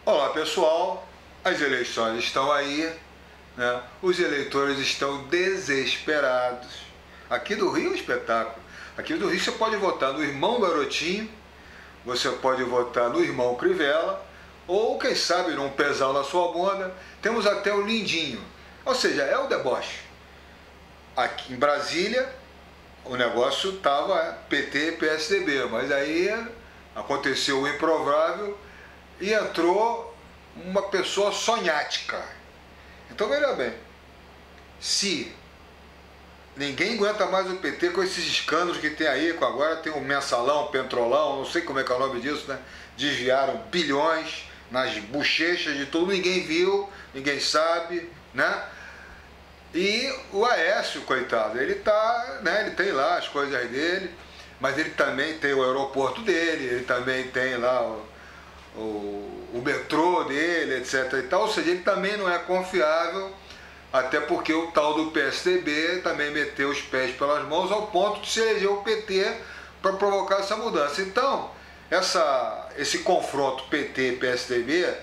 Olá pessoal, as eleições estão aí, né? Os eleitores estão desesperados. Aqui do Rio é um espetáculo. Aqui do Rio você pode votar no irmão Garotinho, você pode votar no irmão Crivella, ou quem sabe num pesão na sua bunda, temos até o Lindinho. Ou seja, é o deboche. Aqui em Brasília o negócio estava PT e PSDB, mas aí aconteceu o improvável e entrou uma pessoa sonhática. Então veja bem, se ninguém aguenta mais o PT com esses escândalos que tem aí, agora tem o mensalão, o petrolão, não sei como é que é o nome disso, né? Desviaram bilhões nas bochechas de tudo, ninguém viu, ninguém sabe, né? E o Aécio, coitado, ele tá, né? Ele tem lá as coisas dele, mas ele também tem o aeroporto dele, ele também tem lá o metrô dele, etc. e tal, ou seja, ele também não é confiável, até porque o tal do PSDB também meteu os pés pelas mãos ao ponto de se eleger o PT para provocar essa mudança. Então, esse confronto PT-PSDB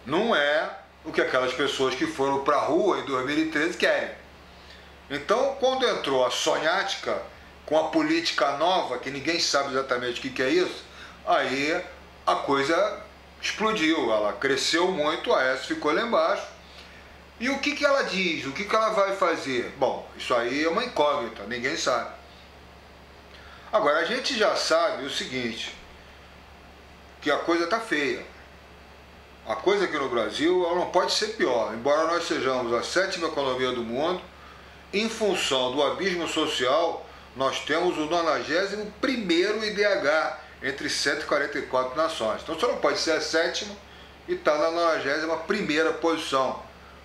não é o que aquelas pessoas que foram para a rua em 2013 querem. Então, quando entrou a sonhática com a política nova, que ninguém sabe exatamente o que é isso, aí a coisa explodiu, ela cresceu muito, a Aécio ficou lá embaixo. E o que ela diz, o que ela vai fazer? Bom, isso aí é uma incógnita, ninguém sabe. Agora, a gente já sabe o seguinte, que a coisa está feia. A coisa aqui no Brasil ela não pode ser pior, embora nós sejamos a 7ª economia do mundo, em função do abismo social, nós temos o 91º IDH, entre 144 nações. Então você não pode ser a 7ª e estar na 91ª posição.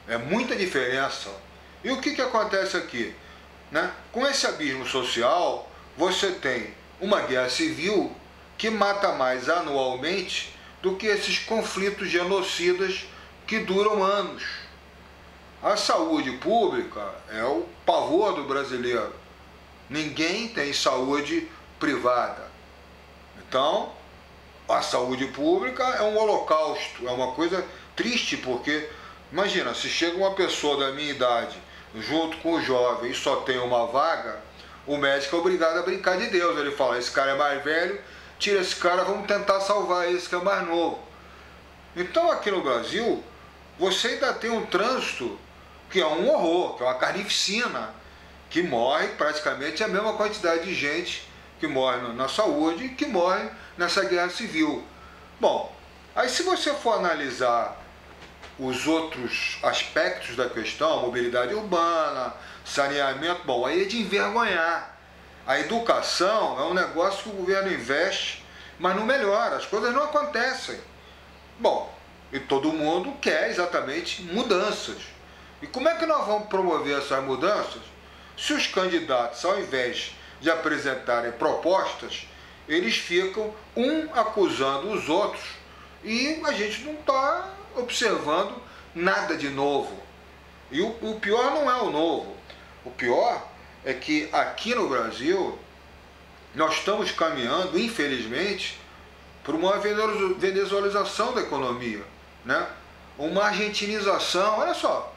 É muita diferença. E o que acontece aqui? Né? Com esse abismo social, você tem uma guerra civil que mata mais anualmente do que esses conflitos genocidas que duram anos. A saúde pública é o pavor do brasileiro. Ninguém tem saúde privada. Então, a saúde pública é um holocausto, é uma coisa triste, porque, imagina, se chega uma pessoa da minha idade, junto com o jovem, e só tem uma vaga, o médico é obrigado a brincar de Deus. Ele fala, esse cara é mais velho, tira esse cara, vamos tentar salvar esse que é mais novo. Então, aqui no Brasil, você ainda tem um trânsito que é um horror, que é uma carnificina, que morre praticamente a mesma quantidade de gente que morre na saúde e que morre nessa guerra civil. Bom, aí se você for analisar os outros aspectos da questão, mobilidade urbana, saneamento, bom, aí é de envergonhar. A educação é um negócio que o governo investe, mas não melhora, as coisas não acontecem. Bom, e todo mundo quer exatamente mudanças. E como é que nós vamos promover essas mudanças se os candidatos, ao invés de apresentarem propostas, eles ficam acusando os outros e a gente não está observando nada de novo. E o pior não é o novo, o pior é que aqui no Brasil nós estamos caminhando, infelizmente, para uma venezuelização da economia, né? Uma argentinização. Olha só,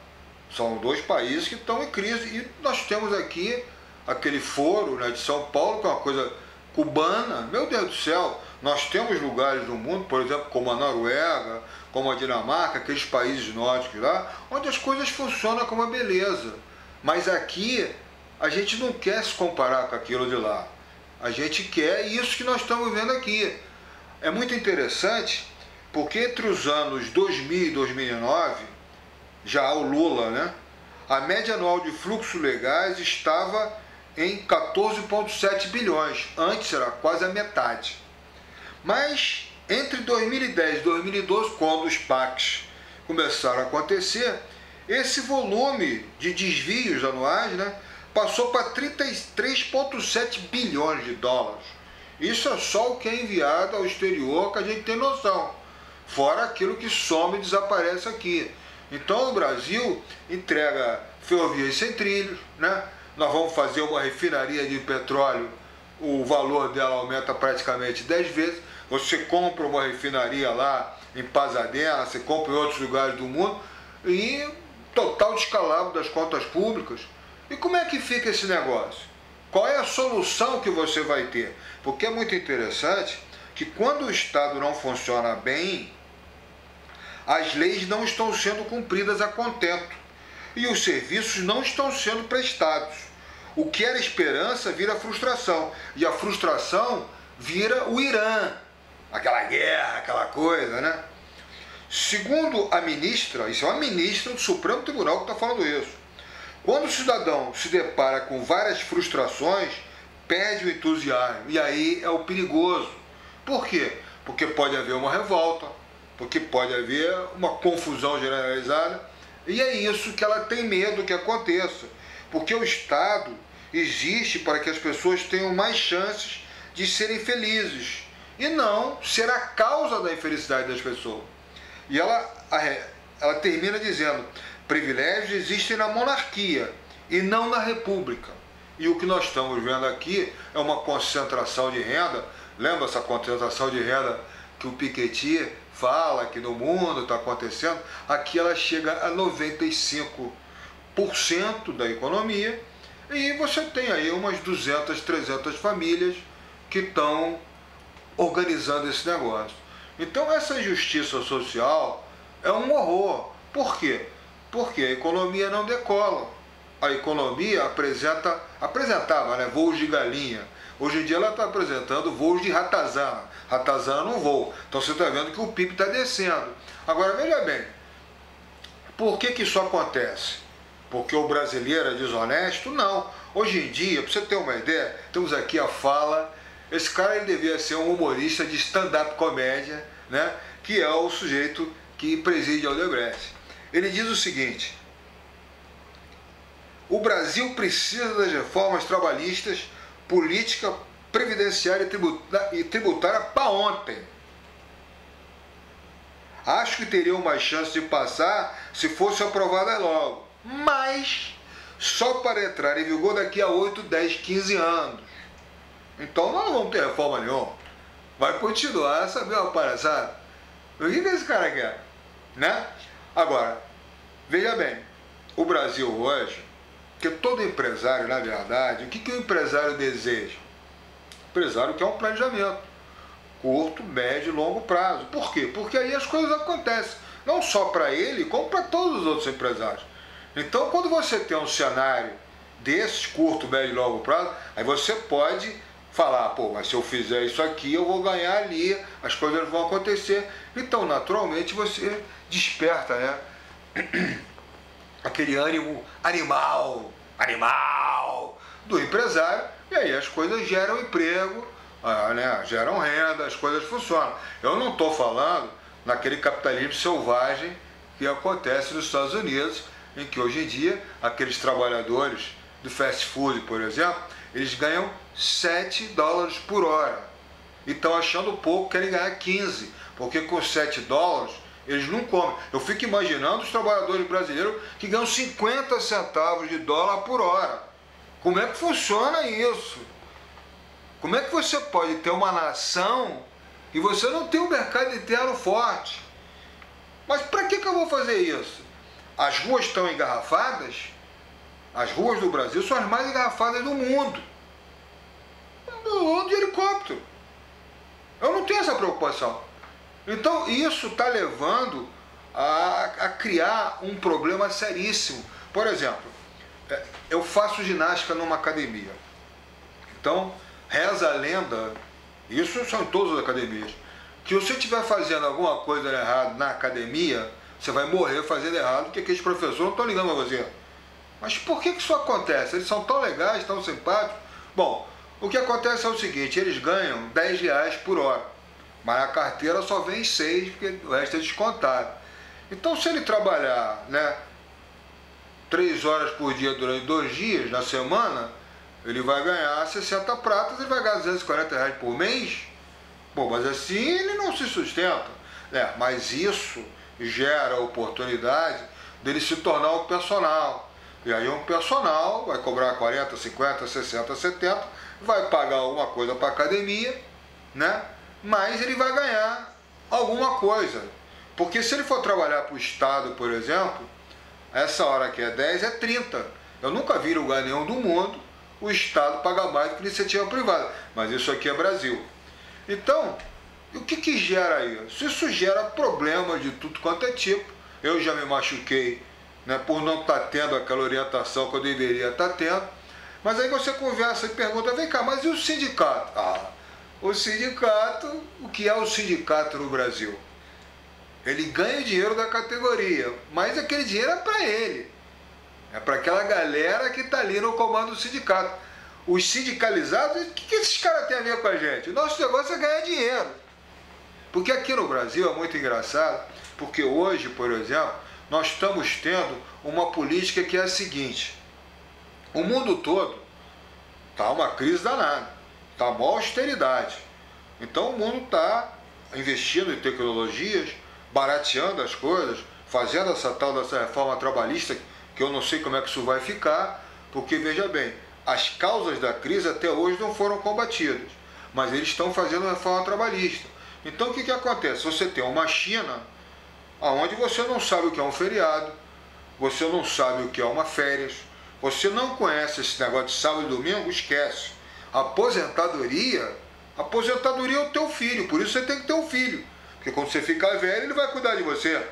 são dois países que estão em crise e nós temos aqui aquele foro, né, de São Paulo, que é uma coisa cubana. Meu Deus do céu, nós temos lugares no mundo, por exemplo, como a Noruega, como a Dinamarca, aqueles países nórdicos lá, onde as coisas funcionam com uma beleza. Mas aqui, a gente não quer se comparar com aquilo de lá. A gente quer isso que nós estamos vendo aqui. É muito interessante, porque entre os anos 2000 e 2009, já o Lula, né, a média anual de fluxos legais estava em 14,7 bilhões, antes era quase a metade. Mas entre 2010 e 2012, quando os PACs começaram a acontecer, esse volume de desvios anuais, né, passou para 33,7 bilhões de dólares. Isso é só o que é enviado ao exterior, que a gente tem noção, fora aquilo que some e desaparece aqui. Então o Brasil entrega ferrovias sem trilhos, né? Nós vamos fazer uma refinaria de petróleo o valor dela aumenta praticamente 10 vezes. Você compra uma refinaria lá em Pasadena, você compra em outros lugares do mundo, e total descalabro das contas públicas. E como é que fica esse negócio? Qual é a solução que você vai ter? Porque é muito interessante que quando o Estado não funciona bem, as leis não estão sendo cumpridas a contento e os serviços não estão sendo prestados. O que era esperança vira frustração, e a frustração vira o Irã, aquela guerra, aquela coisa, né? Segundo a ministra, isso é uma ministra do Supremo Tribunal que está falando isso, quando o cidadão se depara com várias frustrações, perde o entusiasmo, e aí é o perigoso. Por quê? Porque pode haver uma revolta, porque pode haver uma confusão generalizada, e é isso que ela tem medo que aconteça, porque o Estado existe para que as pessoas tenham mais chances de serem felizes, e não ser a causa da infelicidade das pessoas. E ela termina dizendo: privilégios existem na monarquia e não na república. E o que nós estamos vendo aqui é uma concentração de renda. Lembra essa concentração de renda que o Piketty fala que no mundo está acontecendo? Aqui ela chega a 95% da economia, e você tem aí umas 200, 300 famílias que estão organizando esse negócio. Então essa injustiça social é um horror. Por quê? Porque a economia não decola. A economia apresentava, né, voos de galinha. Hoje em dia ela está apresentando voos de ratazana. Ratazana não voa. Então você está vendo que o PIB está descendo. Agora veja bem, por que isso acontece? Porque o brasileiro é desonesto? Não. Hoje em dia, para você ter uma ideia, temos aqui a fala. Esse cara ele devia ser um humorista de stand-up comédia, né, que é o sujeito que preside a Odebrecht. Ele diz o seguinte: o Brasil precisa das reformas trabalhistas, política, previdenciária e tributária para ontem. Acho que teriam mais chance de passar se fosse aprovada logo, mas só para entrar em vigor daqui a 8, 10, 15 anos. Então nós não vamos ter reforma nenhuma. Vai continuar essa mesma palhaçada. O que esse cara quer? Né? Agora, veja bem, o Brasil hoje, que todo empresário, na verdade, o que o empresário deseja? O empresário quer um planejamento curto, médio e longo prazo. Por quê? Porque aí as coisas acontecem, não só para ele, como para todos os outros empresários. Então, quando você tem um cenário desses, curto, médio e longo prazo, aí você pode falar: pô, mas se eu fizer isso aqui, eu vou ganhar ali, as coisas vão acontecer. Então, naturalmente, você desperta, né, aquele ânimo animal do empresário, e aí as coisas geram emprego, né, geram renda, as coisas funcionam. Eu não estou falando naquele capitalismo selvagem que acontece nos Estados Unidos, em que hoje em dia aqueles trabalhadores do fast food, por exemplo, eles ganham $7 por hora e estão achando pouco, querem ganhar 15, porque com $7 eles não comem. Eu fico imaginando os trabalhadores brasileiros que ganham 50 centavos de dólar por hora. Como é que funciona isso? Como é que você pode ter uma nação e você não tem um mercado interno forte? Mas para que eu vou fazer isso? As ruas estão engarrafadas? As ruas do Brasil são as mais engarrafadas do mundo. Eu ando de helicóptero. Eu não tenho essa preocupação. Então isso está levando a criar um problema seríssimo. Por exemplo, eu faço ginástica numa academia. Então, reza a lenda, isso são em todas as academias, que se você estiver fazendo alguma coisa errada na academia, você vai morrer fazendo errado, porque aqueles professores não estão ligando a você. Mas por que isso acontece? Eles são tão legais, tão simpáticos. Bom, o que acontece é o seguinte: eles ganham R$10 por hora, mas a carteira só vem 6, porque o resto é descontado. Então, se ele trabalhar, né, 3 horas por dia durante 2 dias na semana, ele vai ganhar 60 pratas, ele vai ganhar R$240 por mês. Bom, mas assim ele não se sustenta, né? Mas isso gera a oportunidade dele se tornar um personal. E aí um personal vai cobrar 40, 50, 60, 70, vai pagar alguma coisa para a academia, né? Mas ele vai ganhar alguma coisa. Porque se ele for trabalhar para o Estado, por exemplo, essa hora que é 10 é 30. Eu nunca vi em lugar nenhum do mundo o Estado pagar mais do que iniciativa privada. Mas isso aqui é Brasil. Então, o que gera isso? Isso gera problemas de tudo quanto é tipo. Eu já me machuquei, né, por não estar tendo aquela orientação que eu deveria estar tendo. Mas aí você conversa e pergunta, vem cá, mas e o sindicato? O sindicato, o que é o sindicato no Brasil? Ele ganha o dinheiro da categoria, mas aquele dinheiro é para ele. É para aquela galera que está ali no comando do sindicato. Os sindicalizados, o que esses caras têm a ver com a gente? O nosso negócio é ganhar dinheiro. Porque aqui no Brasil é muito engraçado, porque hoje, por exemplo, nós estamos tendo uma política que é a seguinte. O mundo todo está uma crise danada, está uma austeridade. Então o mundo está investindo em tecnologias, barateando as coisas, fazendo essa tal dessa reforma trabalhista, que eu não sei como é que isso vai ficar, porque, veja bem, as causas da crise até hoje não foram combatidas, mas eles estão fazendo reforma trabalhista. Então o que acontece? Você tem uma China, onde você não sabe o que é um feriado, você não sabe o que é uma férias, você não conhece esse negócio de sábado e domingo, esquece. Aposentadoria é o teu filho, por isso você tem que ter um filho. Porque quando você ficar velho, ele vai cuidar de você.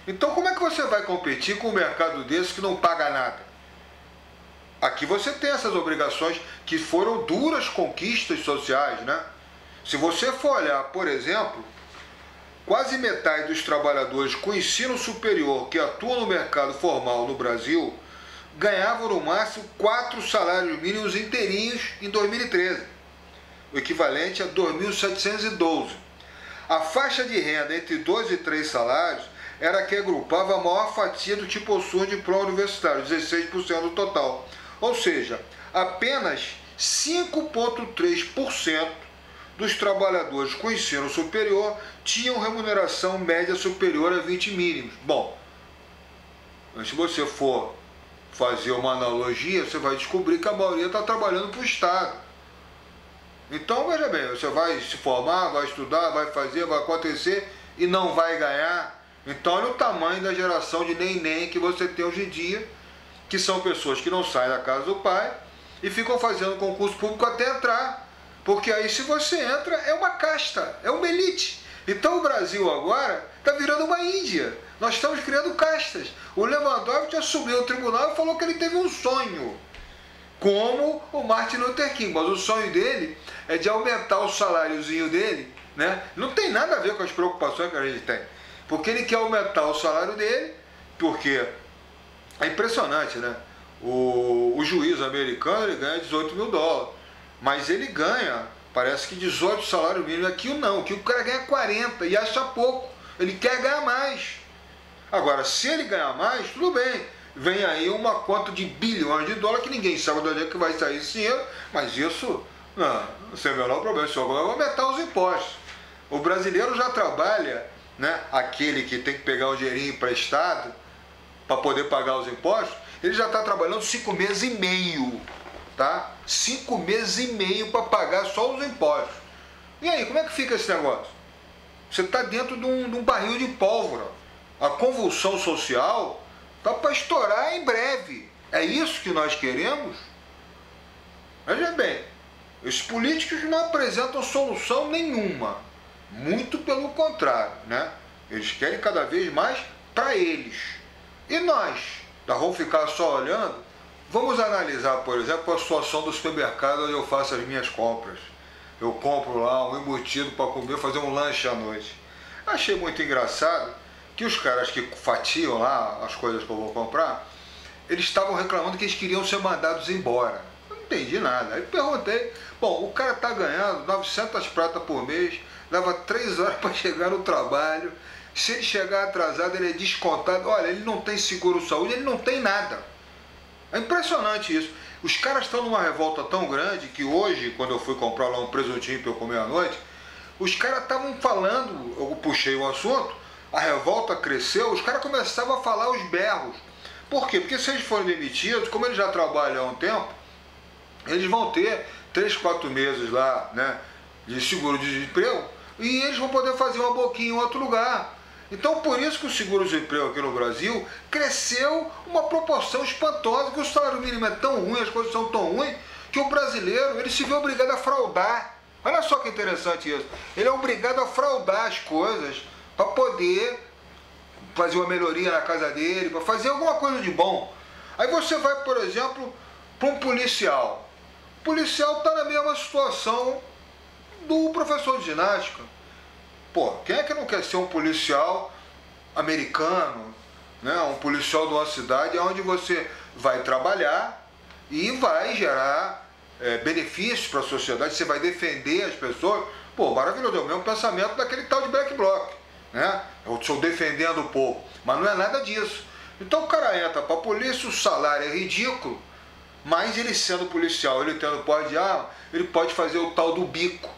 Então como é que você vai competir com um mercado desse que não paga nada? Aqui você tem essas obrigações que foram duras conquistas sociais, né? Se você for olhar, por exemplo, quase metade dos trabalhadores com ensino superior que atuam no mercado formal no Brasil ganhavam no máximo 4 salários mínimos inteirinhos em 2013, o equivalente a 2.712. A faixa de renda entre 2 e 3 salários era a que agrupava a maior fatia do que possui um diploma universitário, 16% do total. Ou seja, apenas 5,3% dos trabalhadores com ensino superior tinham remuneração média superior a 20 mínimos. Bom, se você for fazer uma analogia, você vai descobrir que a maioria está trabalhando para o Estado. Então, veja bem, você vai se formar, vai estudar, vai fazer, vai acontecer e não vai ganhar. Então, olha o tamanho da geração de neném que você tem hoje em dia, que são pessoas que não saem da casa do pai e ficam fazendo concurso público até entrar. Porque aí, se você entra, é uma casta, é uma elite. Então, o Brasil agora está virando uma Índia. Nós estamos criando castas. O Lewandowski assumiu o tribunal e falou que ele teve um sonho, como o Martin Luther King, mas o sonho dele é de aumentar o saláriozinho dele, né? Não tem nada a ver com as preocupações que a gente tem, porque ele quer aumentar o salário dele, porque é impressionante, né? O juiz americano, ele ganha 18 mil dólares, mas ele ganha, parece que 18 salários mínimos. Aqui não, aqui o cara ganha 40 e acha pouco, ele quer ganhar mais. Agora, se ele ganhar mais, tudo bem. Vem aí uma conta de bilhões de dólares que ninguém sabe de onde é que vai sair esse dinheiro, mas isso não é o menor problema. Só vai aumentar os impostos. O brasileiro já trabalha, né, aquele que tem que pegar o dinheirinho emprestado para poder pagar os impostos, ele já está trabalhando 5 meses e meio, tá? 5 meses e meio para pagar só os impostos. E aí, como é que fica esse negócio? Você está dentro de um barril de pólvora. A convulsão social está para estourar em breve. É isso que nós queremos? Veja bem, os políticos não apresentam solução nenhuma. Muito pelo contrário, né? Eles querem cada vez mais para eles. E nós? Nós vamos ficar só olhando? Vamos analisar, por exemplo, a situação do supermercado onde eu faço as minhas compras. Eu compro lá um embutido para comer, fazer um lanche à noite. Achei muito engraçado que os caras que fatiam lá as coisas que eu vou comprar, eles estavam reclamando que eles queriam ser mandados embora. Eu não entendi nada. Aí perguntei, bom, o cara está ganhando 900 pratas por mês, leva 3 horas para chegar no trabalho, se ele chegar atrasado ele é descontado, olha, ele não tem seguro-saúde, ele não tem nada. É impressionante isso. Os caras estão numa revolta tão grande que hoje, quando eu fui comprar lá um presuntinho para eu comer à noite, os caras estavam falando, eu puxei o assunto, a revolta cresceu, os caras começavam a falar os berros. Por quê? Porque se eles forem demitidos, como eles já trabalham há um tempo, eles vão ter 3, 4 meses lá, né, de seguro-desemprego, e eles vão poder fazer uma boquinha em outro lugar. Então, por isso que o seguro-desemprego aqui no Brasil cresceu uma proporção espantosa, que o salário mínimo é tão ruim, as coisas são tão ruins, que o brasileiro ele se vê obrigado a fraudar. Olha só que interessante isso. Ele é obrigado a fraudar as coisas para poder fazer uma melhoria na casa dele, para fazer alguma coisa de bom. Aí você vai, por exemplo, para um policial. O policial está na mesma situação do professor de ginástica. Pô, quem é que não quer ser um policial americano, né? Um policial de uma cidade onde você vai trabalhar e vai gerar benefícios para a sociedade, você vai defender as pessoas. Pô, maravilhoso, é o mesmo pensamento daquele tal de Black Bloc, né? Eu estou defendendo o povo, mas não é nada disso. Então o cara entra para a polícia, o salário é ridículo, mas ele sendo policial, ele tendo porte de arma, ele pode fazer o tal do bico.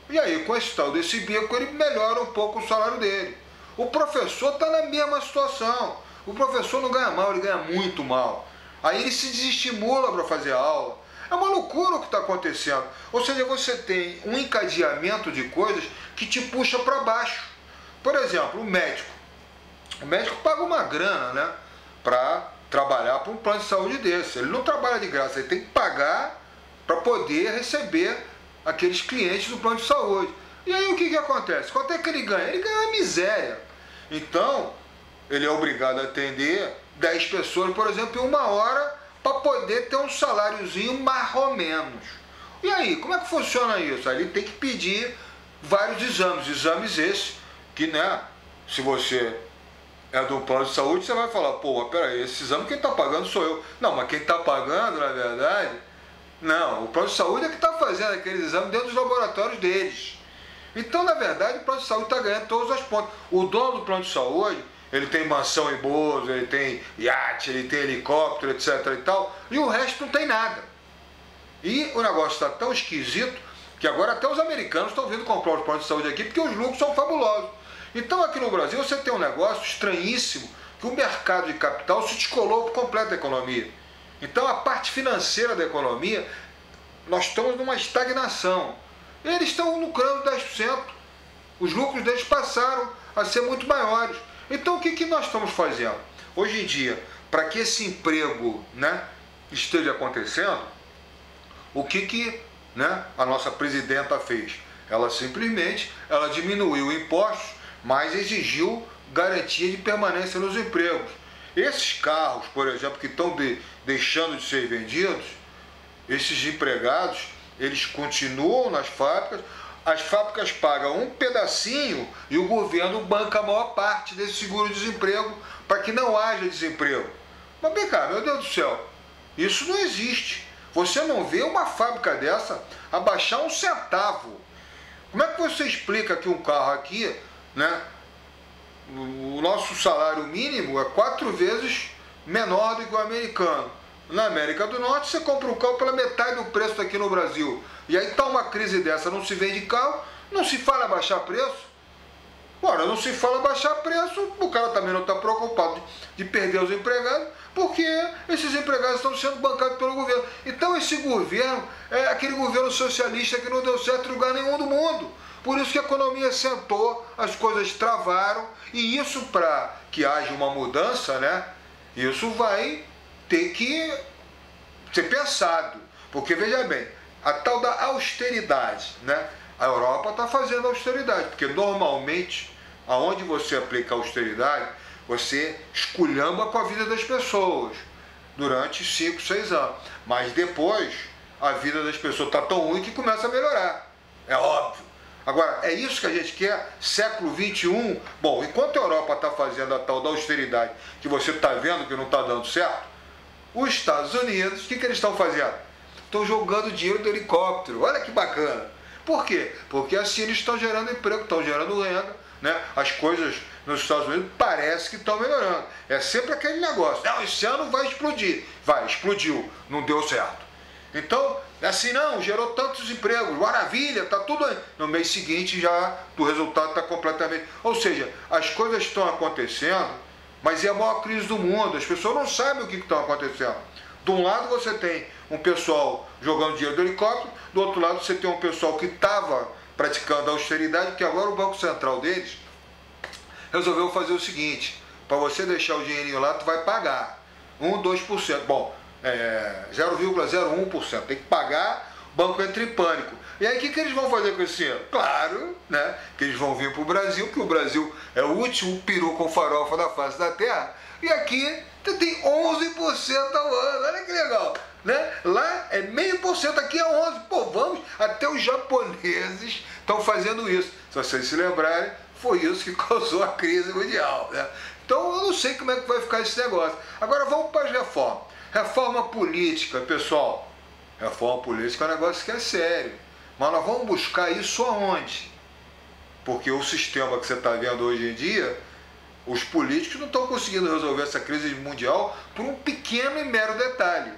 E aí, com esse tal desse bico, ele melhora um pouco o salário dele. O professor está na mesma situação. O professor não ganha mal, ele ganha muito mal. Aí ele se desestimula para fazer aula. É uma loucura o que está acontecendo. Ou seja, você tem um encadeamento de coisas que te puxa para baixo. Por exemplo, o médico. O médico paga uma grana, né, para trabalhar para um plano de saúde desse. Ele não trabalha de graça, ele tem que pagar para poder receber aqueles clientes do plano de saúde. E aí o que acontece? Quanto é que ele ganha? Ele ganha uma miséria. Então, ele é obrigado a atender 10 pessoas, por exemplo, em 1 hora, para poder ter um saláriozinho mais ou menos. E aí, como é que funciona isso? Aí ele tem que pedir vários exames esses, que, né, se você é do plano de saúde, você vai falar, pô, mas peraí, esse exame quem está pagando sou eu. Não, mas quem está pagando, na verdade, não, o plano de saúde é que está fazendo aqueles exames dentro dos laboratórios deles. Então, na verdade, o plano de saúde está ganhando todas as pontas. O dono do plano de saúde, ele tem mansão em Bozo, ele tem iate, ele tem helicóptero, etc. e tal, e o resto não tem nada. E o negócio está tão esquisito que agora até os americanos estão vindo comprar os planos de saúde aqui porque os lucros são fabulosos. Então, aqui no Brasil, você tem um negócio estranhíssimo, que o mercado de capital se descolou por completo da economia. Então, a parte financeira da economia, nós estamos numa estagnação. Eles estão lucrando 10%. Os lucros deles passaram a ser muito maiores. Então, o que nós estamos fazendo? Hoje em dia, para que esse emprego, né, esteja acontecendo, o que a nossa presidenta fez? Ela simplesmente diminuiu impostos, mas exigiu garantia de permanência nos empregos. Esses carros, por exemplo, que estão deixando de ser vendidos, esses empregados, eles continuam nas fábricas, as fábricas pagam um pedacinho e o governo banca a maior parte desse seguro-desemprego para que não haja desemprego. Mas vem cá, meu Deus do céu, isso não existe. Você não vê uma fábrica dessa abaixar um centavo. Como é que você explica que um carro aqui, né, o nosso salário mínimo é 4 vezes menor do que o americano? Na América do Norte, você compra um carro pela metade do preço aqui no Brasil. E aí está uma crise dessa, não se vende carro, não se fala em baixar preço. Ora, não se fala em baixar preço, o cara também não está preocupado de perder os empregados, porque esses empregados estão sendo bancados pelo governo. Então esse governo é aquele governo socialista que não deu certo em lugar nenhum do mundo. Por isso que a economia sentou, as coisas travaram, e isso, para que haja uma mudança, né, isso vai ter que ser pensado. Porque, veja bem, a tal da austeridade, né, a Europa está fazendo austeridade, porque normalmente, aonde você aplica austeridade, você esculhamba com a vida das pessoas durante 5, 6 anos. Mas depois, a vida das pessoas está tão ruim que começa a melhorar. É óbvio. Agora, é isso que a gente quer? Século XXI? Bom, enquanto a Europa está fazendo a tal da austeridade, que você está vendo que não está dando certo, os Estados Unidos, o que eles estão fazendo? Estão jogando dinheiro do helicóptero. Olha que bacana. Por quê? Porque assim eles estão gerando emprego, estão gerando renda, né? As coisas nos Estados Unidos parece que estão melhorando. É sempre aquele negócio. Não, esse ano vai explodir. Vai, explodiu. Não deu certo. Então, assim, não, gerou tantos empregos, maravilha, está tudo aí. No mês seguinte já o resultado está completamente... Ou seja, as coisas estão acontecendo, mas é a maior crise do mundo. As pessoas não sabem o que está acontecendo. De um lado você tem um pessoal jogando dinheiro do helicóptero, do outro lado você tem um pessoal que estava praticando a austeridade, que agora o Banco Central deles resolveu fazer o seguinte: para você deixar o dinheirinho lá, tu vai pagar 2%. Bom, 0,01%. Tem que pagar, o banco entra em pânico. E aí o que eles vão fazer com esse dinheiro? Claro, né, que eles vão vir para o Brasil, que o Brasil é o último peru com farofa da face da terra. E aqui tem 11% ao ano. Olha que legal, né? Lá é 0,5%, aqui é 11%. Pô, vamos, até os japoneses estão fazendo isso. Se vocês se lembrarem, foi isso que causou a crise mundial, né? Então eu não sei como é que vai ficar esse negócio. Agora vamos para as reformas. Reforma política, pessoal. Reforma política é um negócio que é sério. Mas nós vamos buscar isso aonde? Porque o sistema que você está vendo hoje em dia, os políticos não estão conseguindo resolver essa crise mundial por um pequeno e mero detalhe.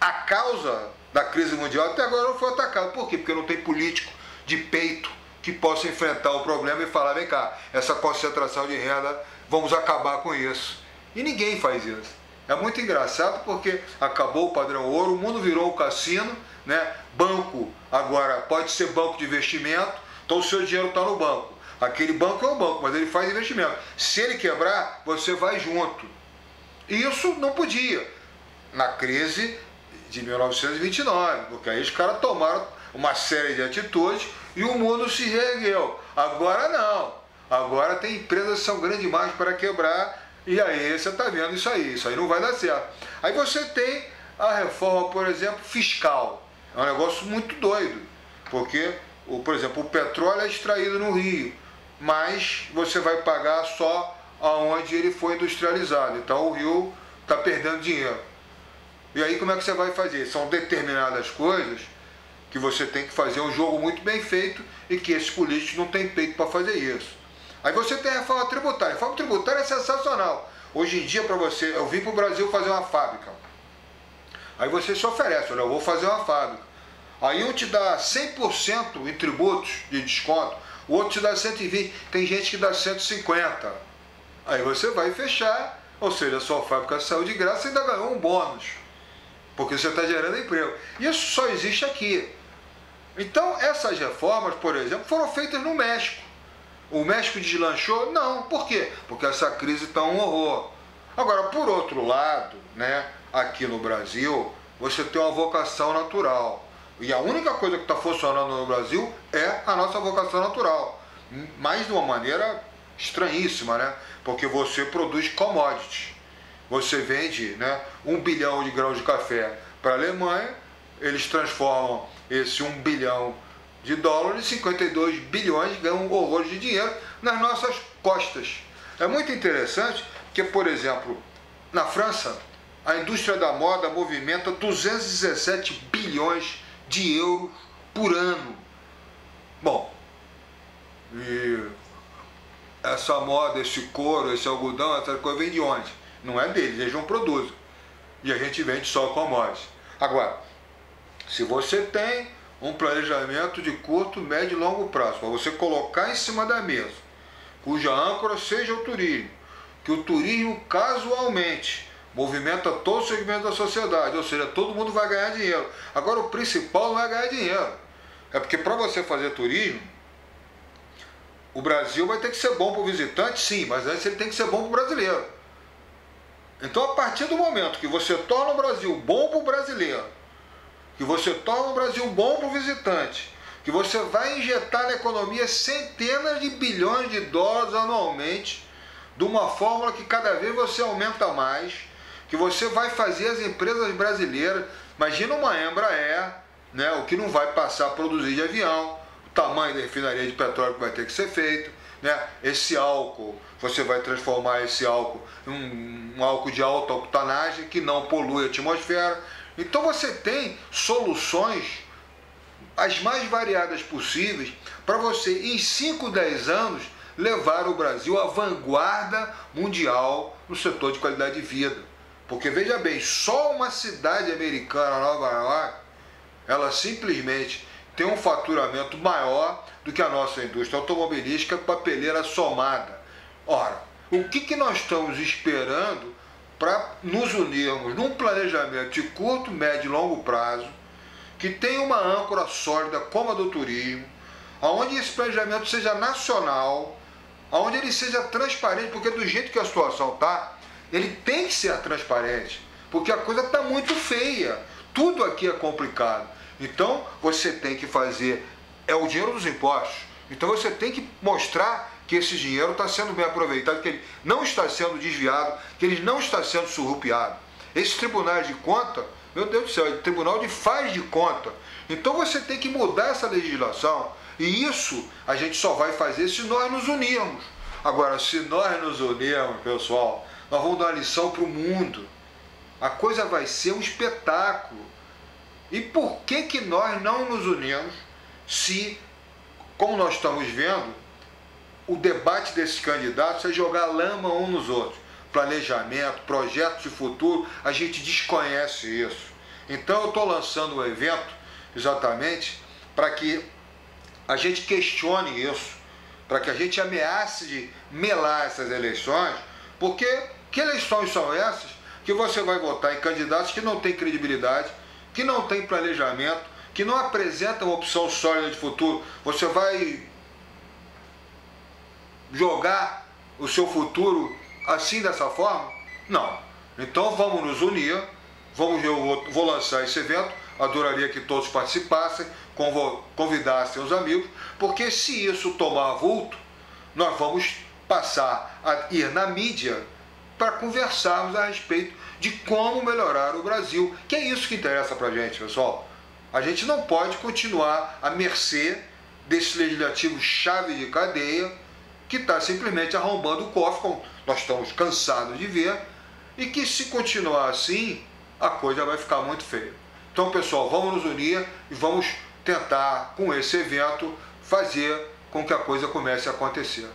A causa da crise mundial até agora não foi atacada. Por quê? Porque não tem político de peito que possa enfrentar o problema e falar: vem cá, essa concentração de renda, vamos acabar com isso. E ninguém faz isso. É muito engraçado porque acabou o padrão ouro, o mundo virou um cassino, né? Banco agora pode ser banco de investimento, então o seu dinheiro está no banco. Aquele banco é um banco, mas ele faz investimento. Se ele quebrar, você vai junto. E isso não podia na crise de 1929, porque aí os caras tomaram uma série de atitudes e o mundo se reergueu. Agora não. Agora tem empresas que são grandes demais para quebrar, e aí você está vendo isso aí não vai dar certo. Aí você tem a reforma, por exemplo, fiscal. É um negócio muito doido, porque, por exemplo, o petróleo é extraído no Rio, mas você vai pagar só aonde ele foi industrializado. Então o Rio está perdendo dinheiro. E aí como é que você vai fazer? São determinadas coisas que você tem que fazer um jogo muito bem feito e que esses políticos não têm peito para fazer isso. Aí você tem a reforma tributária. A reforma tributária é sensacional. Hoje em dia, para você, eu vim para o Brasil fazer uma fábrica. Aí você se oferece: olha, eu vou fazer uma fábrica. Aí um te dá 100% em tributos de desconto, o outro te dá 120%, tem gente que dá 150%. Aí você vai fechar, ou seja, a sua fábrica saiu de graça e ainda ganhou um bônus, porque você está gerando emprego. Isso só existe aqui. Então, essas reformas, por exemplo, foram feitas no México. O México deslanchou? Não. Por quê? Porque essa crise está um horror. Agora, por outro lado, né, aqui no Brasil, você tem uma vocação natural. E a única coisa que está funcionando no Brasil é a nossa vocação natural. Mas de uma maneira estranhíssima, né? Porque você produz commodities. Você vende, né, 1 bilhão de grãos de café para a Alemanha, eles transformam esse 1 bilhão de dólares, 52 bilhões, ganham horrores de dinheiro nas nossas costas. É muito interessante porque, por exemplo, na França, a indústria da moda movimenta 217 bilhões de euros por ano. Bom, e essa moda, esse couro, esse algodão, essa coisa vem de onde? Não é deles, eles não produzem. E a gente vende só commodities. Agora, se você tem um planejamento de curto, médio e longo prazo, para você colocar em cima da mesa, cuja âncora seja o turismo, que o turismo casualmente movimenta todo o segmento da sociedade, ou seja, todo mundo vai ganhar dinheiro. Agora o principal não é ganhar dinheiro, é porque para você fazer turismo, o Brasil vai ter que ser bom para o visitante, sim, mas antes ele tem que ser bom para o brasileiro. Então, a partir do momento que você torna o Brasil bom para o brasileiro, que você torna o Brasil bom para o visitante, que você vai injetar na economia centenas de bilhões de dólares anualmente, de uma fórmula que cada vez você aumenta mais, que você vai fazer as empresas brasileiras, imagina uma Embraer, né, o que não vai passar a produzir de avião, o tamanho da refinaria de petróleo que vai ter que ser feito, né, esse álcool, você vai transformar esse álcool em um álcool de alta octanagem que não polui a atmosfera. Então você tem soluções as mais variadas possíveis para você, em 5, 10 anos, levar o Brasil à vanguarda mundial no setor de qualidade de vida. Porque, veja bem, só uma cidade americana, Nova York, ela simplesmente tem um faturamento maior do que a nossa indústria automobilística papeleira somada. Ora, o que nós estamos esperando para nos unirmos num planejamento de curto, médio e longo prazo, que tenha uma âncora sólida como a do turismo, onde esse planejamento seja nacional, onde ele seja transparente, porque do jeito que a situação está, ele tem que ser transparente, porque a coisa está muito feia, tudo aqui é complicado. Então você tem que fazer, é o dinheiro dos impostos, então você tem que mostrar que esse dinheiro está sendo bem aproveitado, que ele não está sendo desviado, que ele não está sendo surrupiado. Esses tribunais de conta, meu Deus do céu, é tribunal de faz de conta. Então você tem que mudar essa legislação, e isso a gente só vai fazer se nós nos unirmos. Agora, se nós nos unirmos, pessoal, nós vamos dar uma lição para o mundo. A coisa vai ser um espetáculo. E por que nós não nos unimos se, como nós estamos vendo, o debate desses candidatos é jogar lama uns nos outros? Planejamento, projetos de futuro, a gente desconhece isso. Então eu estou lançando um evento exatamente para que a gente questione isso, para que a gente ameace de melar essas eleições, porque que eleições são essas que você vai votar em candidatos que não têm credibilidade, que não têm planejamento, que não apresentam uma opção sólida de futuro? Você vai jogar o seu futuro assim, dessa forma? Não. Então vamos nos unir, eu vou lançar esse evento, adoraria que todos participassem, convidassem os amigos, porque se isso tomar vulto, nós vamos passar a ir na mídia para conversarmos a respeito de como melhorar o Brasil, que é isso que interessa para a gente, pessoal. A gente não pode continuar à mercê desse legislativo chave de cadeia, que está simplesmente arrombando o cofre, como nós estamos cansados de ver, e que se continuar assim, a coisa vai ficar muito feia. Então, pessoal, vamos nos unir e vamos tentar, com esse evento, fazer com que a coisa comece a acontecer.